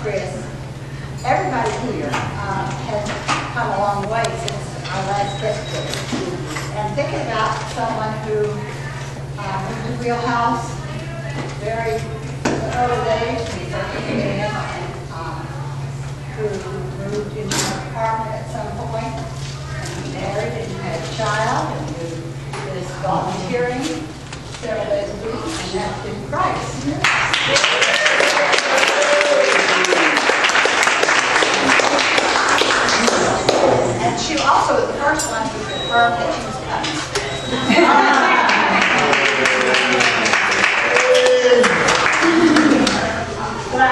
Chris. Everybody here has come a long way since our last get-together. And thinking about someone who moved to Wheelhouse, very early days, who moved into an apartment at some point, and married and had a child, and who is volunteering several days a week, and that's in Christ. And she also was the first one who confirmed that she was coming. But I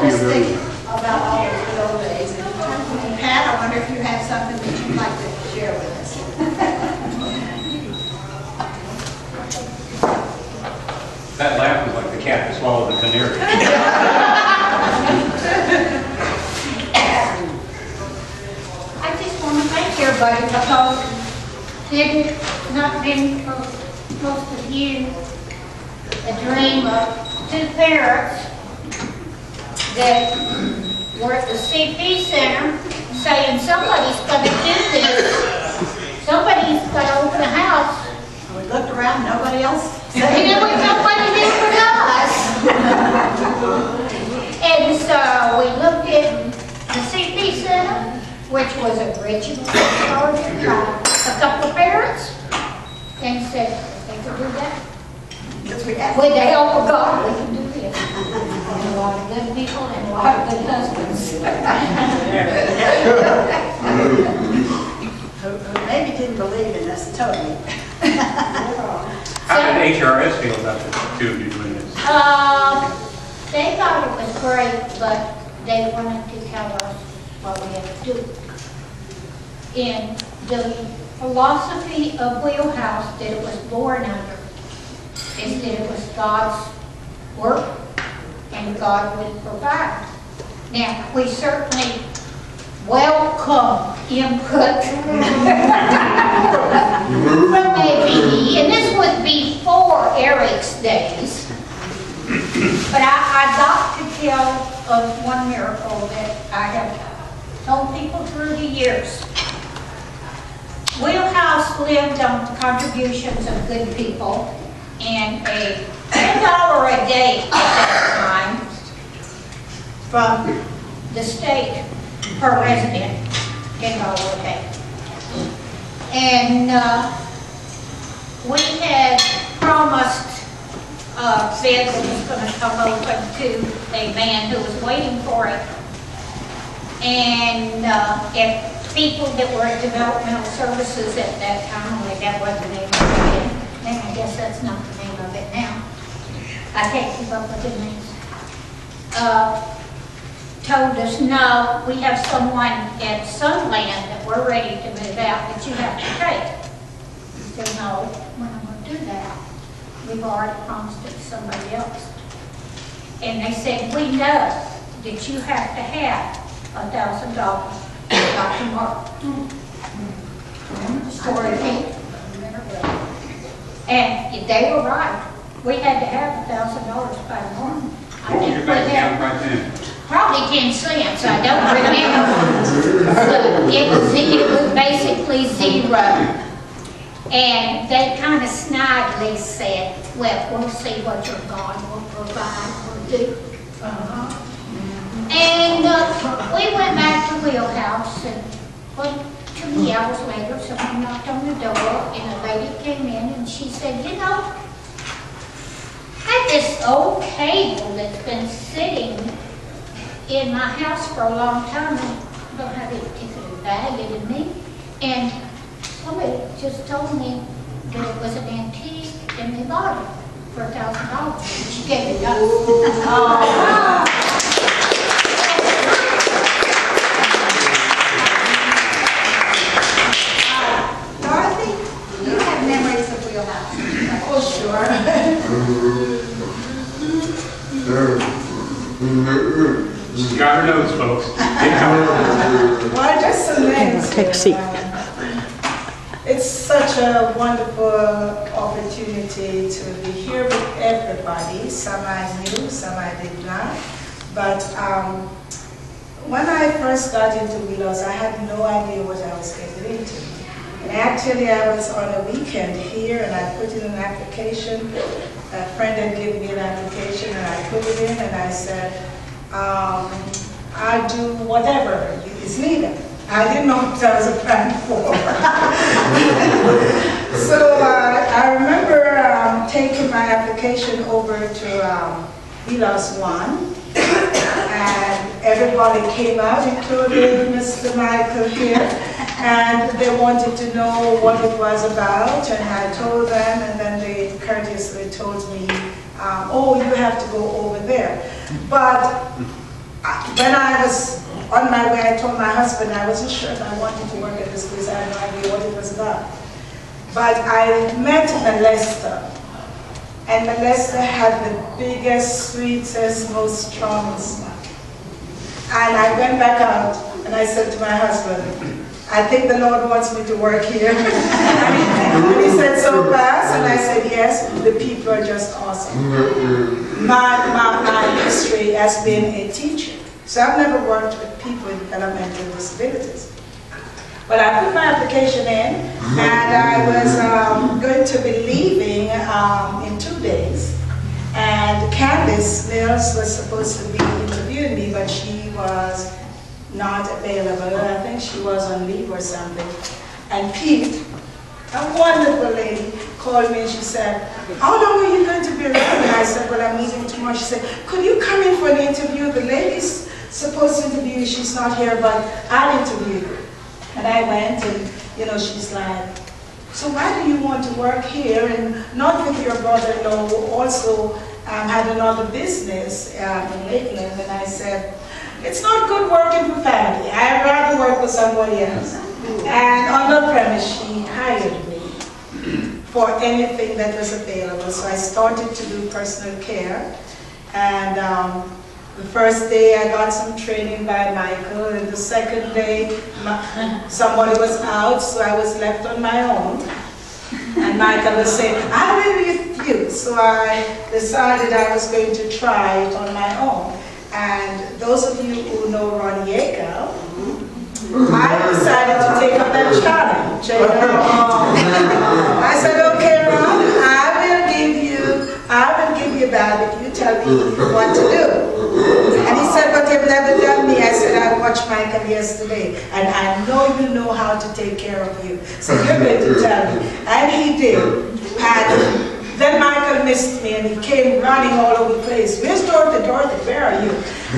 just think about all those good old days. And Pat, I wonder if you have something that you'd like to share with us. That laugh was like the cat that swallowed the canary. I just want to thank everybody because it had not been for most of you a dream of two parents that were at the CP Center saying somebody's going to do this. Somebody's going to open a house. We looked around, nobody else. And there was nobody there for us. And so we looked at the CP Center, which was originally started by a couple of parents, and said, they could do that. With the help of God, we can do this. And a lot of good people and a lot of good husbands. Who maybe didn't believe in us totally. How did HRS feel about the two of you doing this? They thought it was great, but they wanted to tell us what we had to do. And the philosophy of Wheelhouse that it was born under is that it was God's work and God would provide. Now, we certainly welcome input from ABE, and this was before Eric's days. But I got to tell of one miracle that I have told people through the years. Wheelhouse lived on contributions of good people and a $10 a day at that time from the state per resident, $10 a day. And we had promised bed that was going to come open to a man who was waiting for it. And if people that were at developmental services at that time, like that wasn't the name of it, and I guess that's not the name of it now. I can't keep up with the names. Told us, no, we have someone at some land that we're ready to move out that you have to take. We said, no, we're not going to do that. We've already promised it to somebody else. And they said, we know that you have to have $1,000 by tomorrow. Story repeat. And they were right. We had to have $1,000 by tomorrow. What was your bank account right then? Probably 10 cents, I don't remember. But it was basically zero. And they kind of snidely said, well, we'll see what your God will provide or do. And we went back to Wheelhouse, and 2 hours later, someone knocked on the door, and a lady came in, and she said, you know, I have this old cable that's been sitting in my house for a long time, and I don't have any particular value to me. And somebody just told me that it was an antique, and they bought it for $1,000. She gave it up. Dorothy, do you have memories of Wheelhouse? Oh, sure. She's got her notes, folks. Well, just some names. Take a seat. It's such a wonderful opportunity to be here with everybody. Some I knew, some I did not. But When I first got into Wheelhouse, I had no idea what I was getting into. And actually, I was on a weekend here, and I put in an application. A friend had given me an application, and I put it in, and I said, I do whatever is needed. I didn't know what I was applying for. So I remember taking my application over to Wheelhouse 1, and everybody came out, including Mr. Michael here, and they wanted to know what it was about, and I told them, and then they courteously told me, oh, you have to go over there. But when I was on my way, I told my husband I wasn't sure if I wanted to work at this place. I had no idea what it was about. But I met Molester, and Molester had the biggest, sweetest, most strongest smile. And I went back out, and I said to my husband, I think the Lord wants me to work here. And he said, so fast? And I said, yes, the people are just awesome. My history has been a teacher. So I've never worked with people with developmental disabilities. But I put my application in, and I was going to be leaving in 2 days. And Candice Mills was supposed to be interviewing me, but she was not available. I think she was on leave or something. And Pete, a wonderful lady, called me and she said, how long are you going to be around? And I said, well, I'm leaving tomorrow. She said, could you come in for an interview? The lady's supposed to interview you. She's not here, but I'll interview you. And I went, and you know, she's like, so why do you want to work here and not with your brother-in-law who also had another business in Lakeland? And I said, it's not good working for family. I'd rather work with somebody else. And on the premise, she hired me for anything that was available. So I started to do personal care. And the first day I got some training by Michael, and the second day somebody was out, so I was left on my own. And Michael was saying, I will with you. So I decided I was going to try it on my own. And those of you who know Ron Yeager, I decided to take up that challenge. I said, okay, Ron, I will give you that if you tell me what to do. And he said, but you've never done me. I said, I watched Michael yesterday, and I know you know how to take care of you. So you're going to tell me. And he did. And then Michael missed me, and he came running all over the place. Where's Dorothy? Dorothy, where are you?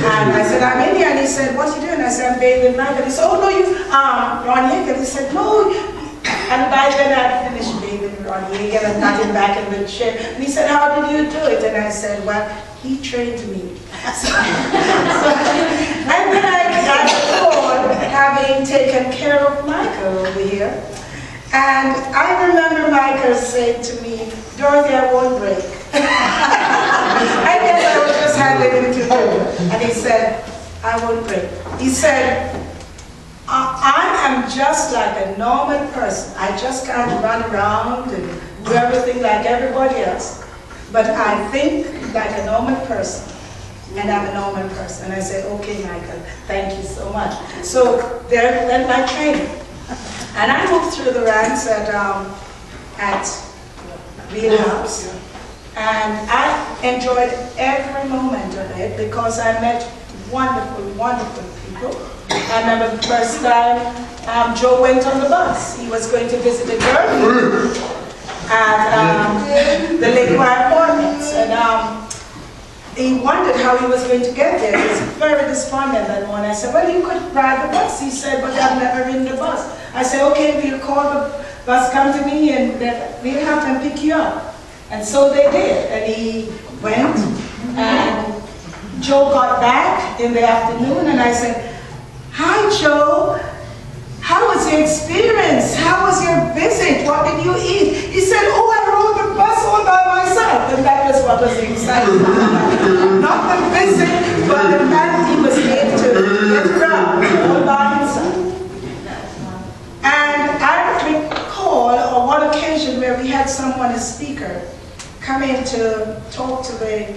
And I said, I'm in here. And he said, what are you doing? I said, I'm bathing Michael. He said, oh, no, you, Ron Yeager. He said, no. And by then I finished bathing Ron Yeager and got him back in the chair. And he said, how did you do it? And I said, well, he trained me. And then I recalled having taken care of Michael over here. And I remember Michael saying to me, Dorothy, I won't break. I guess I was just handing him to him. And he said, I won't break. He said, I am just like a normal person. I just can't run around and do everything like everybody else. But I think like a normal person. And I'm a normal person. And I said, okay, Michael, thank you so much. So there went my training. And I moved through the ranks at Wheelhouse. And I enjoyed every moment of it because I met wonderful, wonderful people. I remember the first time Joe went on the bus. He was going to visit a girl at the Lakeway Apartments. And he wondered how he was going to get there. He was very despondent that morning. I said, well, you could ride the bus. He said, but I've never ridden the bus. I said, okay, we'll call the bus, come to me, and we'll have them pick you up. And so they did. And he went, and Joe got back in the afternoon, and I said, hi, Joe. How was your experience? How was your visit? What did you eat? He said, oh, I rode the bus all by myself. And that was what was exciting. Not the visit, but the fact he was able to get around all by himself. And I recall on one occasion where we had someone, a speaker, come in to talk to the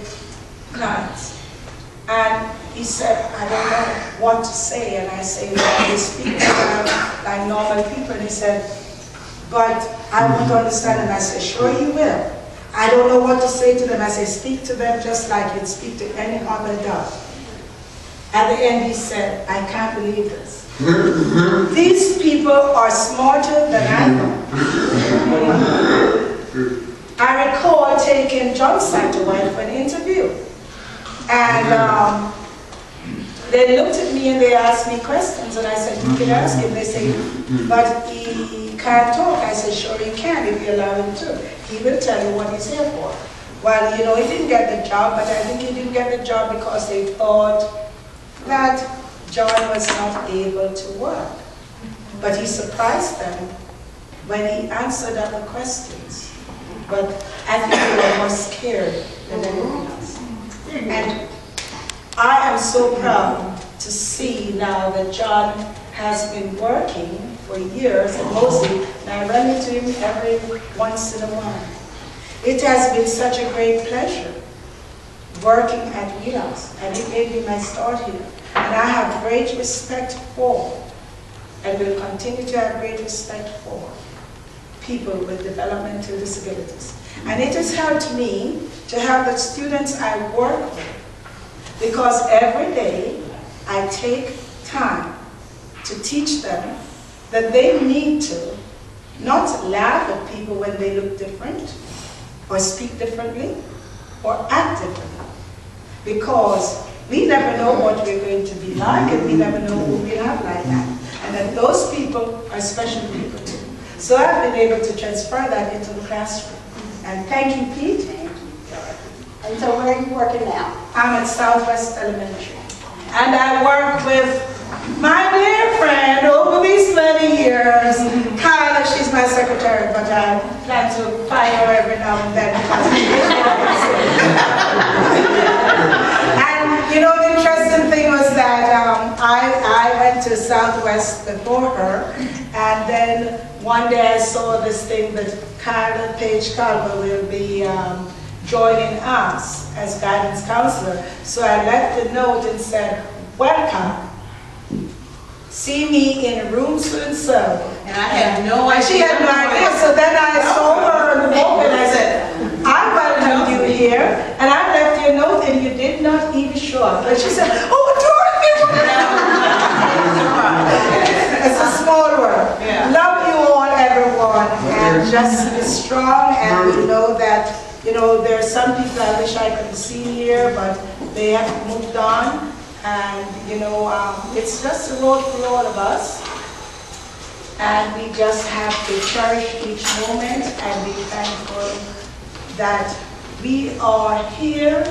clients. And he said, I don't don't know what to say. And I say, well, they speak to them like normal people. And he said, but I want to understand. And I said, sure you will. I don't know what to say to them. I say, speak to them just like you'd speak to any other dog. At the end, he said, I can't believe this. These people are smarter than I am. I recall taking John Satterwhite for an interview. And they looked at me and they asked me questions. And I said, you can ask him. They said, but he can't talk. I said, sure he can if you allow him to. He will tell you what he's here for. Well, you know, he didn't get the job, but I think he didn't get the job because they thought that John was not able to work. But he surprised them when he answered other questions. But I think they were more scared than anything else. And I am so proud to see now that John has been working for years, and mostly, and I run into him every once in a while. It has been such a great pleasure working at Wheelhouse, and it made me my start here. And I have great respect for, and will continue to have great respect for, people with developmental disabilities. And it has helped me to have the students I work with, because every day I take time to teach them that they need to not laugh at people when they look different, or speak differently, or act differently. Because we never know what we're going to be like, and we never know who we'll have like that. And that those people are special people too. So I've been able to transfer that into the classroom. And thank you, Pete. Thank you, Dorothy. And so where are you working now? I'm at Southwest Elementary. And I work with my dear friend over these many years, Carla. She's my secretary, but I plan to find her every now and then. And you know, the interesting thing was that I went to Southwest before her, and then one day I saw this thing that Carla Page Calver will be joining us as guidance counselor. So I left a note and said, welcome. See me in room so and so. And I had no idea. And she had no idea. So then I saw her in the book and I said, I welcome you here. And I left you a note and you did not even show up. And she said, oh, Dorothy. It's a small world. Yeah. Love you all, everyone. And just be strong. And we know that, you know, there are some people I wish I could see here, but they have moved on. And, you know, it's just a road for all of us. And we just have to cherish each moment and be thankful that we are here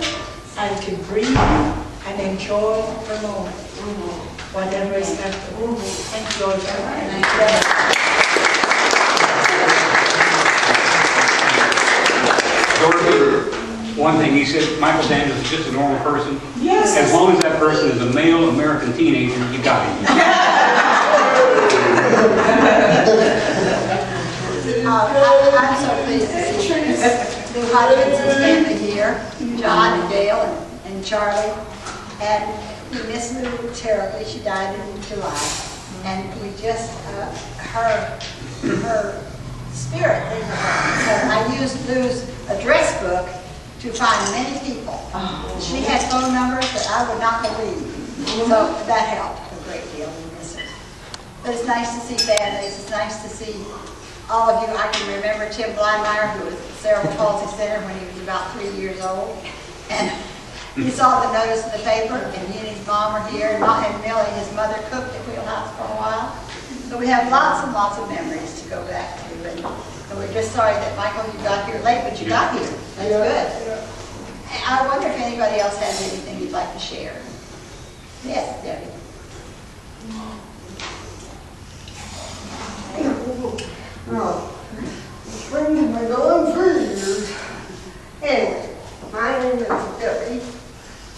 and can breathe and enjoy the moment, whatever is left of it. Thank you all very much. Dorothy, one thing he said, Michael Daniels is just a normal person. Yes. As long as that person is a male American teenager, you got him. I'm so pleased to see Lou Hodgkinson's family here, John and Dale and Charlie. And we miss Lou terribly. She died in July. And we just, her spirit lives with her. I used Lou's address book to find many people. She had phone numbers that I would not believe. So that helped a great deal. We miss her. But it's nice to see families. It's nice to see all of you. I can remember Tim Blindmeyer, who was at the Cerebral Palsy Center when he was about 3 years old. And he saw the notice in the paper, and he and his mom were here, and Millie, his mother, cooked at Wheelhouse for a while. So we have lots and lots of memories to go back to. And we're just sorry that, Michael, you got here late, but you got here. That's good. I wonder if anybody else has anything you'd like to share. Yes, Debbie. Friends have been going for years. Anyway, my name is Debbie.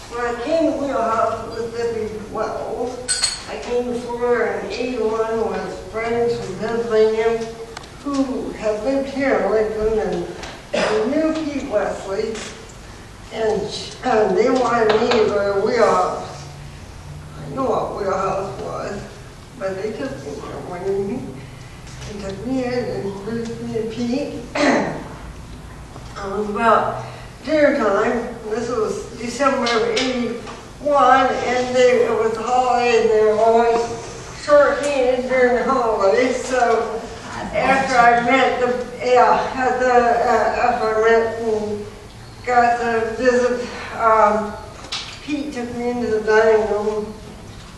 When I came to Wheelhouse, it was Debbie 12. I came before in 81 with friends from Pennsylvania who have lived here in Lincoln, and they knew Pete Wesley, and they wanted me to go to Wheelhouse. I Wheelhouse was, but they took me there one evening. They took me in and introduced me to Pete. About dinner time, this was December of '81, and it was a holiday, and they were always short-handed during the holidays, so after I met after I met and got to visit, Pete took me into the dining room.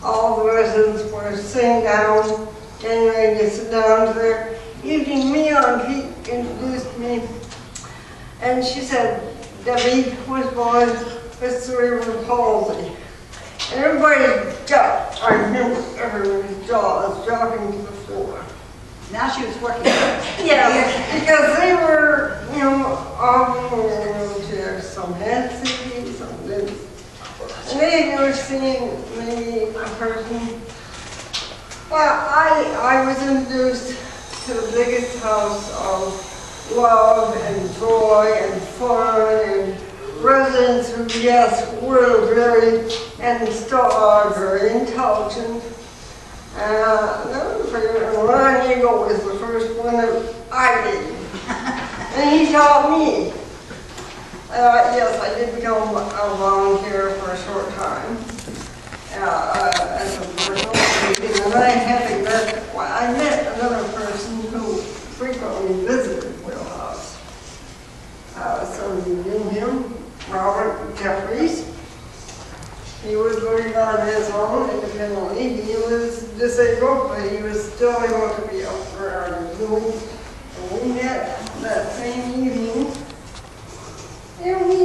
All the residents were sitting down, getting ready to sit down to their evening meal, and Pete introduced me. And she said, Debbie was born with cerebral palsy. And everybody's jaw, I remember everybody's jaws dropping to the floor. Now she was working. Yes, because they were, all in wheelchairs. Some had CP, some didn't. And they were seeing maybe a person. Well, I was introduced to the biggest house of love and joy and fun and residents who, yes, were very, and still are very intelligent. Ron Eagle was the first one that I did. And he taught me. Yes, I did become a volunteer for a short time as a personal aide. And I met another person who frequently visited Wheelhouse. Some of you knew him, Robert Jeffries. He was living on his own independently. He was disabled, but he was still able to be up around and doing. And we met that same evening. And we,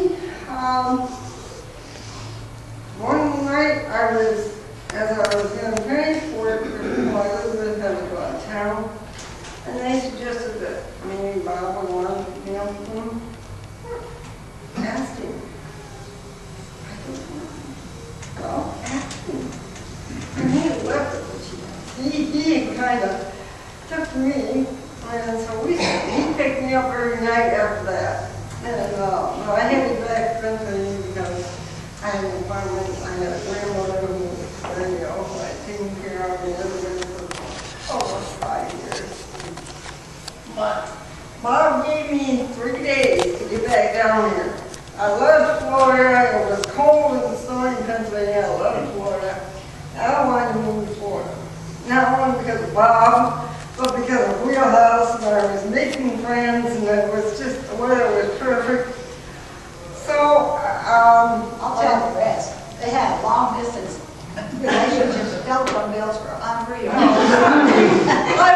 one night as I was going to finish work, my husband had to go out of town, and they suggested that maybe Bob would want to, ask him. Well, ask him. And he left it with you. He kind of took me, and so he picked me up every night after that. And I had to back to Pennsylvania because I had an apartment. I had a grandmother who was very ill, who I had taken care of for over 5 years. But Bob gave me 3 days to get back down here. I left Florida. It was cold and snowy in Pennsylvania. I left Florida. I wanted to move to Florida. Not only because of Bob, but because of Wheelhouse, and I was making friends, and it was just, the weather was perfect. So, I'll tell the rest. They had long distance relationships with telephone bills for unreal. I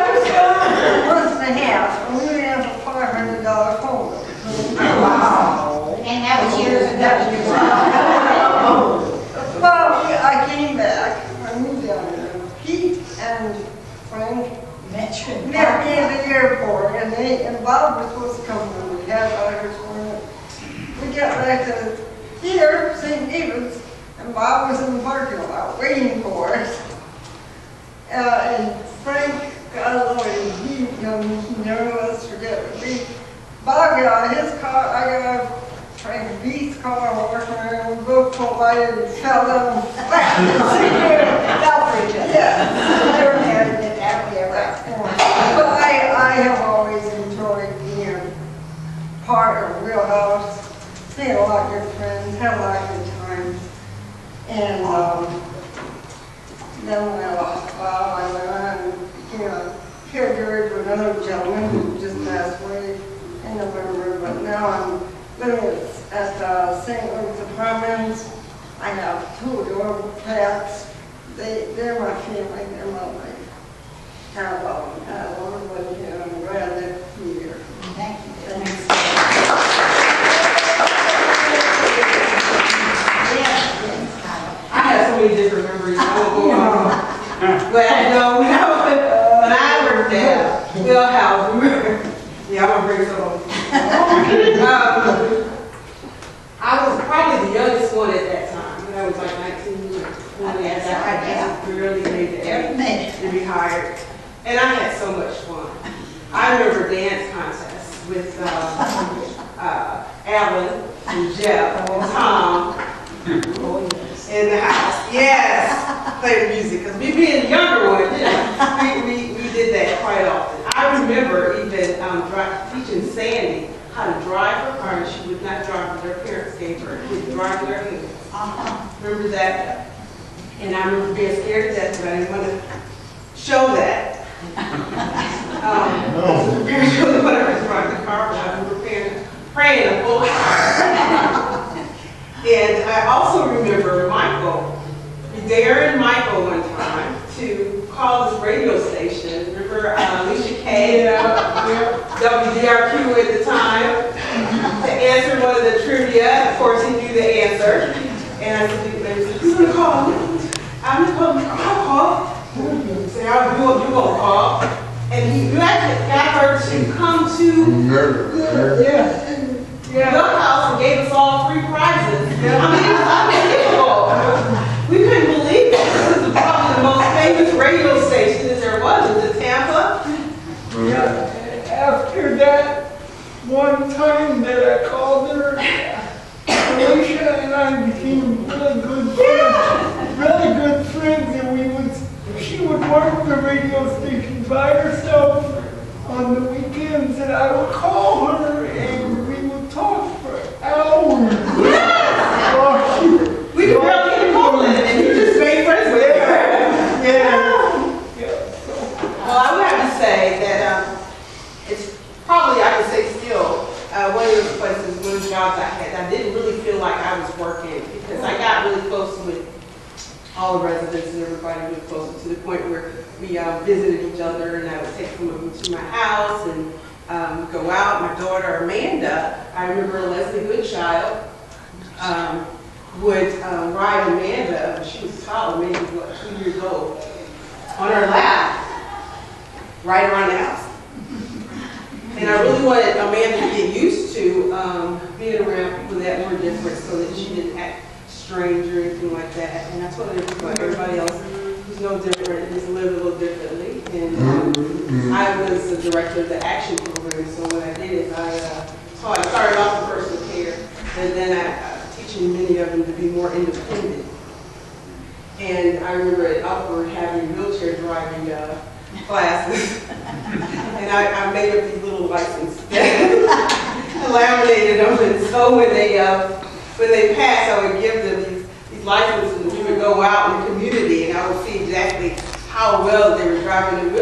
was gone for a month and a half, and we didn't have a $500 phone bill. Wow. And that was years ago. Well, I came back. I moved down there. Pete and Frank met me at the airport, and Bob was supposed to come when we had letters for it. We got back to here, St. David's, and Bob was in the parking lot waiting for us. And Frank got away. He never let us forget it. Bob got his car, I got Frank Beat's car, and we both collided and fell down flat. Fell for each other. Yeah. They were married, did that, we ever. But I have always enjoyed being part of Wheelhouse, seeing a lot of good friends, had a lot of good times. And then when I lost Bob, I went on and became a caregiver for another gentleman who just passed away in November. But now I'm living at St. Luke's Apartments. I have 2 adorable cats. They're my family, they're my life. I love everybody here. I'm glad they're here. Thank you. Thanks. I have so many different memories. But when I worked at Wheelhouse, yeah, I'm gonna bring some of I was probably the youngest one at that time. When I was like 19 or 20, I just barely made the age to be hired. And I had so much fun. I remember dance contests with Alan and Jeff and Tom. Oh, yes. in the house. Yes, play the music. Because me being the younger one, we did that quite often. I remember even teaching Sandy how to drive her car, and she would not drive with her parents gave her. She would drive with her hands. Remember that? And I remember being scared to death, but I didn't want to show that. The parents really wanted her to drive the car, but I remember praying a full And I also remember Michael, Darren and Michael one time to call this radio station. Remember Alicia K, WDRQ at the time, to answer one of the trivia. Of course, he knew the answer. And I said, who's going to call? I'm going to call. I'll call. He said, you won't call. And he actually got her to come to Wheelhouse and gave us all free prizes. I mean, it was unbelievable. We couldn't believe it. This is probably the most famous radio station that there was in Tampa. Yeah. After that one time that I called her, Alicia and I became really good friends. Really good friends, and she would work the radio station by herself on the weekends, and I would call her and we would talk for hours. We could barely get a call in, and you just made friends with her. Well, I would have to say that it's probably, I would say still, one of those places, one of the jobs I had, I didn't really feel like I was working because I got really close with all the residents and everybody really close to the point where we visited each other, and I would take some of them to my house and go out. My daughter Amanda, I remember Leslie Goodchild would ride Amanda. She was tall, maybe 2 years old, on her lap, right around the house. And I really wanted Amanda to get used to being around people that were different, so that she didn't act strange or anything like that. And that's what everybody else who's no different just lived a little differently. And I was the director of the action program, so what I did is I started off with personal care, and then teaching many of them to be more independent. And I remember at Upward having wheelchair driving classes, and I made up these little licenses, laminated them, and so when they passed, I would give them these licenses, and we would go out in the community, and I would see exactly how well they were driving the wheelchair.